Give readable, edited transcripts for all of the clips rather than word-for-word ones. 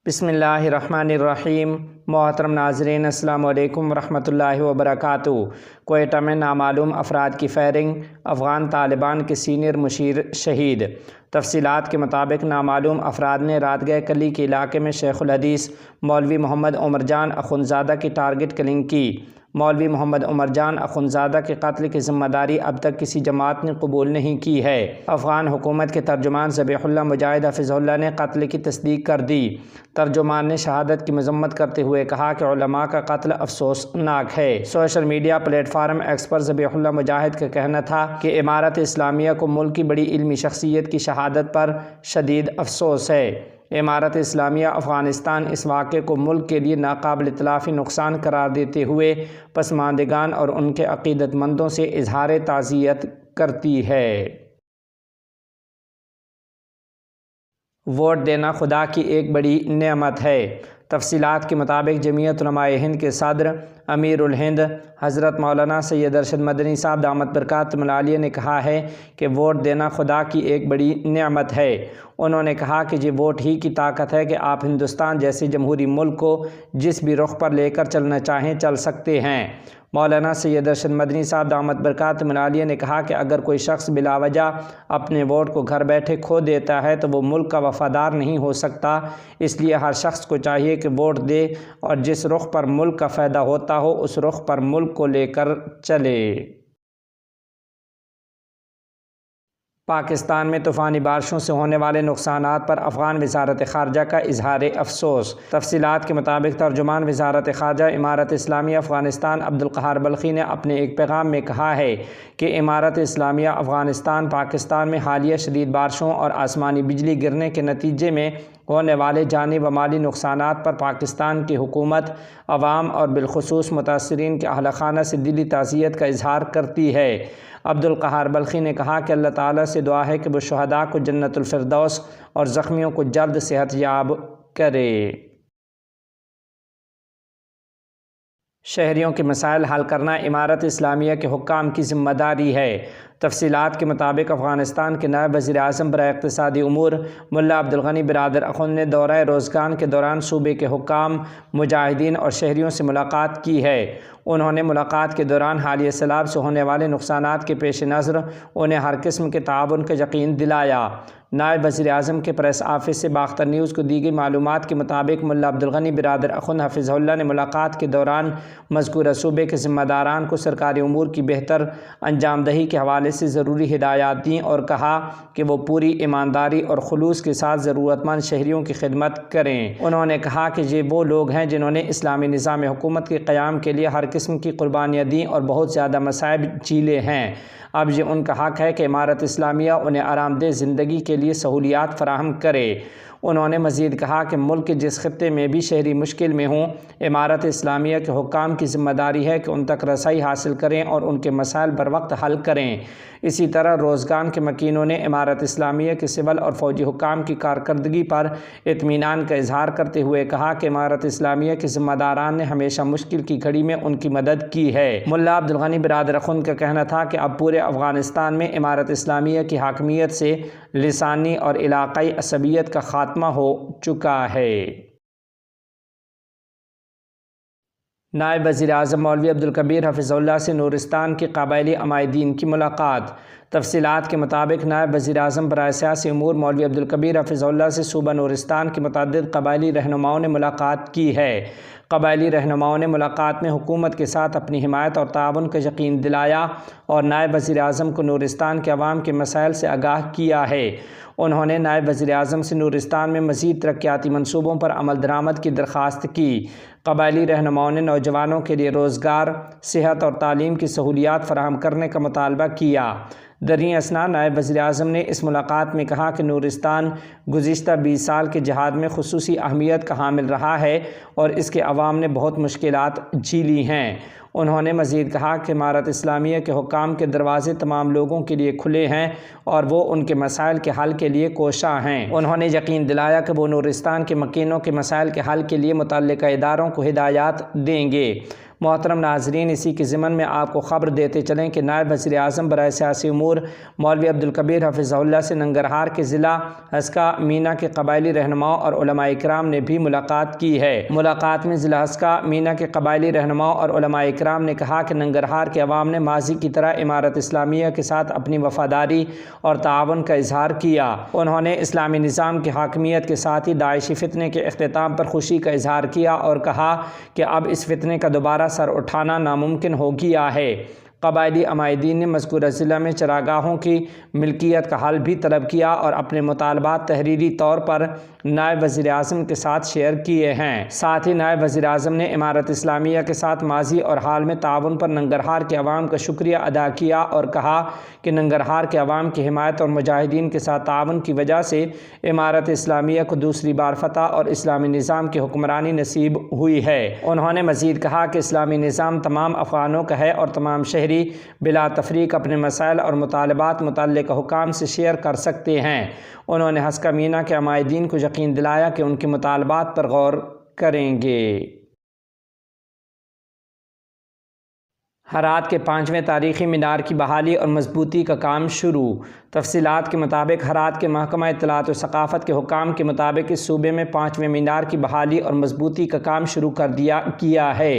بسم اللہ الرحمن الرحیم۔ محترم ناظرین، السلام علیکم ورحمۃ اللہ وبرکاتہ۔ کوئٹہ میں نامعلوم افراد کی فائرنگ، افغان طالبان کے سینئر مشیر شہید۔ تفصیلات کے مطابق نامعلوم افراد نے رات گئے کلی کے علاقے میں شیخ الحدیث مولوی محمد عمر جان اخندزادہ کی ٹارگٹ کلنگ کی۔ مولوی محمد عمر جان اخندزادہ کے قتل کی ذمہ داری اب تک کسی جماعت نے قبول نہیں کی ہے۔ افغان حکومت کے ترجمان ذبیح اللہ مجاہد حفظہ اللہ نے قتل کی تصدیق کر دی۔ ترجمان نے شہادت کی مذمت کرتے ہوئے کہا کہ علماء کا قتل افسوسناک ہے۔ Social media platform X پر ذبیح اللہ مجاہد کا کہنا تھا کہ امارت اسلامیہ کو ملک کی بڑی علمی شخصیت کی شہادت پر شدید افسوس ہے۔ امارت اسلامیہ افغانستان اس واقعے کو ملک کے لیے ناقابل تلافی نقصان قرار دیتے ہوئے پسماندگان اور ان کے عقیدت مندوں سے اظہار تعزیت کرتی ہے۔ ووٹ دینا خدا کی ایک بڑی نعمت ہے۔ تفصیلات کے مطابق جمعیت علماء ہند کے صدر امیر الہند حضرت مولانا سید ارشد مدنی صاحب دامت برکاتہم العالیہ نے کہا ہے کہ ووٹ دینا خدا کی ایک بڑی نعمت ہے۔ انہوں نے کہا کہ یہ ووٹ ہی کی طاقت ہے کہ آپ ہندوستان جیسے جمہوری ملک کو جس بھی رخ پر لے کر چلنا چاہیں چل سکتے ہیں۔ مولانا سید ارشد مدنی صاحب دامت برکاتہم العالیہ نے کہا کہ اگر کوئی شخص بلا وجہ اپنے ووٹ کو گھر بیٹھے کھو دیتا ہے تو وہ ملک کا وفادار نہیں ہو سکتا، اس لیے ہر شخص کو چاہیے کہ ووٹ دے اور جس رخ پر ملک کا فائدہ ہوتا ہو اس رخ پر ملک کو لے کر چلے۔ پاکستان میں طوفانی بارشوں سے ہونے والے نقصانات پر افغان وزارت خارجہ کا اظہار افسوس۔ تفصیلات کے مطابق ترجمان وزارت خارجہ امارت اسلامیہ افغانستان عبدالقہار بلخی نے اپنے ایک پیغام میں کہا ہے کہ امارت اسلامیہ افغانستان پاکستان میں حالیہ شدید بارشوں اور آسمانی بجلی گرنے کے نتیجے میں ہونے والے جانی و مالی نقصانات پر پاکستان کی حکومت، عوام اور بالخصوص متاثرین کے اہل خانہ سے دلی تعزیت کا اظہار کرتی ہے۔ عبدالقہار بلخی نے کہا کہ اللہ تعالیٰ سے دعا ہے کہ وہ شہداء کو جنت الفردوس اور زخمیوں کو جلد صحت یاب کرے۔ شہریوں کے مسائل حل کرنا امارت اسلامیہ کے حکام کی ذمہ داری ہے۔ تفصیلات کے مطابق افغانستان کے نائب وزیر اعظم برائے اقتصادی امور ملا عبدالغنی برادر اخند نے دورہ روزگان کے دوران صوبے کے حکام، مجاہدین اور شہریوں سے ملاقات کی ہے۔ انہوں نے ملاقات کے دوران حالیہ سیلاب سے ہونے والے نقصانات کے پیش نظر انہیں ہر قسم کے تعاون کا یقین دلایا۔ نائب وزیر اعظم کے پریس آفس سے باختر نیوز کو دی گئی معلومات کے مطابق ملا عبدالغنی برادر اخند حفظہ اللہ نے ملاقات کے دوران مذکورہ صوبے کے ذمہ داران کو سرکاری امور کی بہتر انجام دہی کے حوالے سے ضروری ہدایات دیں اور کہا کہ وہ پوری ایمانداری اور خلوص کے ساتھ ضرورت مند شہریوں کی خدمت کریں۔ انہوں نے کہا کہ یہ وہ لوگ ہیں جنہوں نے اسلامی نظام حکومت کے قیام کے لیے ہر قسم کی قربانیاں دیں اور بہت زیادہ مصائب جھیلے ہیں۔ اب یہ ان کا حق ہے کہ امارت اسلامیہ انہیں آرام دہ زندگی کے لیے سہولیات فراہم کرے۔ انہوں نے مزید کہا کہ ملک کے جس خطے میں بھی شہری مشکل میں ہوں، امارت اسلامیہ کے حکام کی ذمہ داری ہے کہ ان تک رسائی حاصل کریں اور ان کے مسائل بر وقت حل کریں۔ اسی طرح روزگان کے مکینوں نے امارت اسلامیہ کے سول اور فوجی حکام کی کارکردگی پر اطمینان کا اظہار کرتے ہوئے کہا کہ امارت اسلامیہ کے ذمہ داران نے ہمیشہ مشکل کی گھڑی میں ان کی مدد کی ہے۔ ملا عبدالغنی برادر اخند کا کہنا تھا کہ اب پورے افغانستان میں امارت اسلامیہ کی حاکمیت سے لسانی اور علاقائی عصبیت کا خاتمہ ہو چکا ہے۔ نائب وزیر اعظم مولوی عبدالکبیر حفظہ اللہ سے نورستان کے قبائلی عمائدین کی ملاقات۔ تفصیلات کے مطابق نائب وزیر اعظم برائے سیاسی امور مولوی عبدالکبیر حفظہ اللہ سے صوبہ نورستان کے متعدد قبائلی رہنماؤں نے ملاقات کی ہے۔ قبائلی رہنماؤں نے ملاقات میں حکومت کے ساتھ اپنی حمایت اور تعاون کا یقین دلایا اور نائب وزیر اعظم کو نورستان کے عوام کے مسائل سے آگاہ کیا ہے۔ انہوں نے نائب وزیر اعظم سے نورستان میں مزید ترقیاتی منصوبوں پر عمل درآمد کی درخواست کی۔ قبائلی رہنماؤں نے نوجوانوں کے لیے روزگار، صحت اور تعلیم کی سہولیات فراہم کرنے کا مطالبہ کیا۔ دریں اثنا نائب وزیر اعظم نے اس ملاقات میں کہا کہ نورستان گزشتہ 20 سال کے جہاد میں خصوصی اہمیت کا حامل رہا ہے اور اس کے عوام نے بہت مشکلات جھیلی ہیں۔ انہوں نے مزید کہا کہ امارت اسلامیہ کے حکام کے دروازے تمام لوگوں کے لیے کھلے ہیں اور وہ ان کے مسائل کے حل کے لیے کوشاں ہیں۔ انہوں نے یقین دلایا کہ وہ نورستان کے مکینوں کے مسائل کے حل کے لیے متعلقہ اداروں کو ہدایات دیں گے۔ محترم ناظرین، اسی کے ضمن میں آپ کو خبر دیتے چلیں کہ نائب وزیر اعظم برائے سیاسی امور مولوی عبدالکبیر حفظہ اللہ سے ننگرہار کے ضلع ہسکہ مینا کے قبائلی رہنماؤں اور علماء اکرام نے بھی ملاقات کی ہے۔ ملاقات میں ضلع ہسکہ مینا کے قبائلی رہنماؤں اور علماء اکرام نے کہا کہ ننگرہار کے عوام نے ماضی کی طرح امارت اسلامیہ کے ساتھ اپنی وفاداری اور تعاون کا اظہار کیا۔ انہوں نے اسلامی نظام کی حاکمیت کے ساتھ ہی داعشی فتنے کے اختتام پر خوشی کا اظہار کیا اور کہا کہ اب اس فتنے کا دوبارہ سر اٹھانا ناممکن ہو گیا ہے۔ قبائلی عمائدین نے مذکورہ ضلع میں چراگاہوں کی ملکیت کا حل بھی طلب کیا اور اپنے مطالبات تحریری طور پر نائب وزیر اعظم کے ساتھ شیئر کیے ہیں۔ ساتھ ہی نائب وزیر اعظم نے امارت اسلامیہ کے ساتھ ماضی اور حال میں تعاون پر ننگرہار کے عوام کا شکریہ ادا کیا اور کہا کہ ننگرہار کے عوام کی حمایت اور مجاہدین کے ساتھ تعاون کی وجہ سے امارت اسلامیہ کو دوسری بار فتح اور اسلامی نظام کی حکمرانی نصیب ہوئی ہے۔ انہوں نے مزید کہا کہ اسلامی نظام تمام افغانوں کا ہے اور تمام شہری بلا تفریق اپنے مسائل اور مطالبات متعلقہ حکام سے شیئر کر سکتے ہیں۔ انہوں نے ہسکہ مینا کے عمائدین کو یقین دلایا کہ ان کے مطالبات پر غور کریں گے۔ ہرات کے 5ویں تاریخی مینار کی بحالی اور مضبوطی کا کام شروع۔ تفصیلات کے مطابق ہرات کے محکمہ اطلاعات و ثقافت کے حکام کے مطابق اس صوبے میں 5ویں مینار کی بحالی اور مضبوطی کا کام شروع کیا ہے۔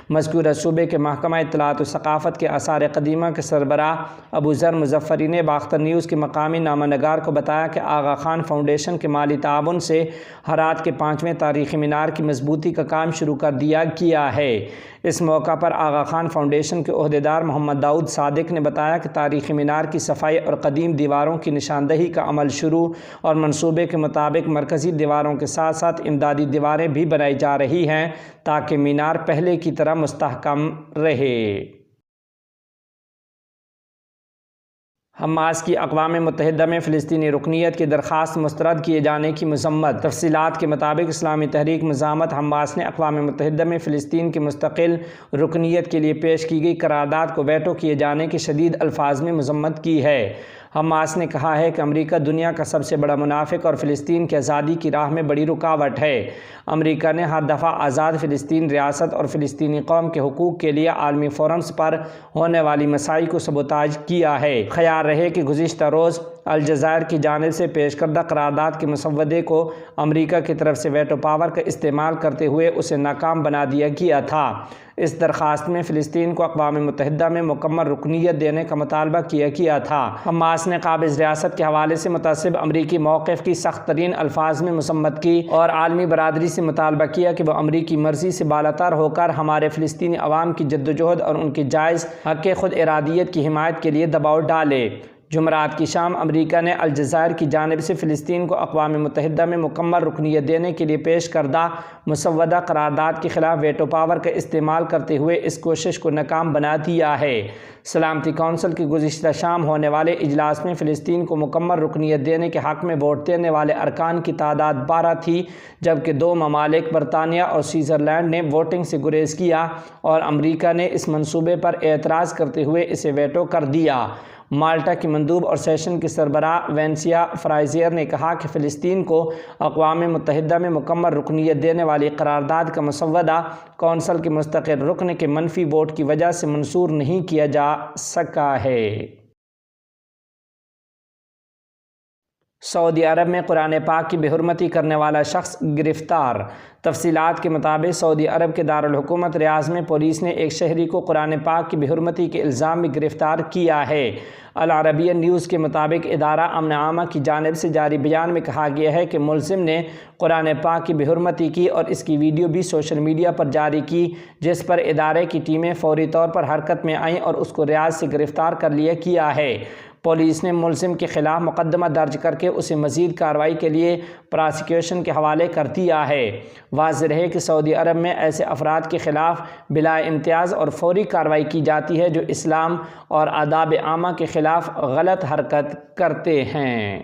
مذکورہ صوبے کے محکمہ اطلاعات و ثقافت کے آثار قدیمہ کے سربراہ ابو ذر مظفری نے باختر نیوز کے مقامی نامہ نگار کو بتایا کہ آغا خان فاؤنڈیشن کے مالی تعاون سے ہرات کے 5ویں تاریخی مینار کی مضبوطی کا کام شروع کیا ہے۔ اس موقع پر آغا خان فاؤنڈیشن کے عہدیدار محمد داؤد صادق نے بتایا کہ تاریخی مینار کی صفائی اور قدیم دیواروں کی نشاندہی کا عمل شروع اور منصوبے کے مطابق مرکزی دیواروں کے ساتھ ساتھ امدادی دیواریں بھی بنائی جا رہی ہیں تاکہ مینار پہلے کی طرح مستحکم رہے۔ حماس کی اقوام متحدہ میں فلسطینی رکنیت کی درخواست مسترد کیے جانے کی مذمت۔ تفصیلات کے مطابق اسلامی تحریک مزاحمت حماس نے اقوام متحدہ میں فلسطین کی مستقل رکنیت کے لیے پیش کی گئی قرارداد کو ویٹو کیے جانے کی شدید الفاظ میں مذمت کی ہے۔ حماس نے کہا ہے کہ امریکہ دنیا کا سب سے بڑا منافق اور فلسطین کی آزادی کی راہ میں بڑی رکاوٹ ہے۔ امریکہ نے ہر دفعہ آزاد فلسطین ریاست اور فلسطینی قوم کے حقوق کے لیے عالمی فورمز پر ہونے والی مساعی کو سبوتاژ کیا ہے۔ خیال رہے کہ گزشتہ روز الجزائر کی جانب سے پیش کردہ قرارداد کے مسودے کو امریکہ کی طرف سے ویٹو پاور کا استعمال کرتے ہوئے اسے ناکام بنا دیا گیا تھا۔ اس درخواست میں فلسطین کو اقوام متحدہ میں مکمل رکنیت دینے کا مطالبہ کیا گیا تھا۔ حماس نے قابض ریاست کے حوالے سے متعصب امریکی موقف کی سخت ترین الفاظ میں مذمت کی اور عالمی برادری سے مطالبہ کیا کہ وہ امریکی مرضی سے بالاتر ہو کر ہمارے فلسطینی عوام کی جدوجہد اور ان کی جائز حق خود ارادیت کی حمایت کے لیے دباؤ ڈالے۔ جمعرات کی شام امریکہ نے الجزائر کی جانب سے فلسطین کو اقوام متحدہ میں مکمل رکنیت دینے کے لیے پیش کردہ مسودہ قرارداد کے خلاف ویٹو پاور کا استعمال کرتے ہوئے اس کوشش کو ناکام بنا دیا ہے۔ سلامتی کونسل کی گزشتہ شام ہونے والے اجلاس میں فلسطین کو مکمل رکنیت دینے کے حق میں ووٹ دینے والے ارکان کی تعداد 12 تھی، جبکہ 2 ممالک برطانیہ اور سوئٹزرلینڈ نے ووٹنگ سے گریز کیا اور امریکہ نے اس منصوبے پر اعتراض کرتے ہوئے اسے ویٹو کر دیا۔ مالٹا کی مندوب اور سیشن کی سربراہ وینسیا فرائزیر نے کہا کہ فلسطین کو اقوام متحدہ میں مکمل رکنیت دینے والی قرارداد کا مسودہ کونسل کے مستقل رکن کے منفی ووٹ کی وجہ سے منظور نہیں کیا جا سکا ہے۔ سعودی عرب میں قرآن پاک کی بے حرمتی کرنے والا شخص گرفتار۔ تفصیلات کے مطابق سعودی عرب کے دارالحکومت ریاض میں پولیس نے ایک شہری کو قرآن پاک کی بے حرمتی کے الزام میں گرفتار کیا ہے۔ العربیہ نیوز کے مطابق ادارہ امن عامہ کی جانب سے جاری بیان میں کہا گیا ہے کہ ملزم نے قرآن پاک کی بے حرمتی کی اور اس کی ویڈیو بھی سوشل میڈیا پر جاری کی، جس پر ادارے کی ٹیمیں فوری طور پر حرکت میں آئیں اور اس کو ریاض سے گرفتار کر لیا ہے۔ پولیس نے ملزم کے خلاف مقدمہ درج کر کے اسے مزید کارروائی کے لیے پراسیکیوشن کے حوالے کر دیا ہے۔ واضح رہے کہ سعودی عرب میں ایسے افراد کے خلاف بلا امتیاز اور فوری کارروائی کی جاتی ہے جو اسلام اور آداب عامہ کے خلاف غلط حرکت کرتے ہیں۔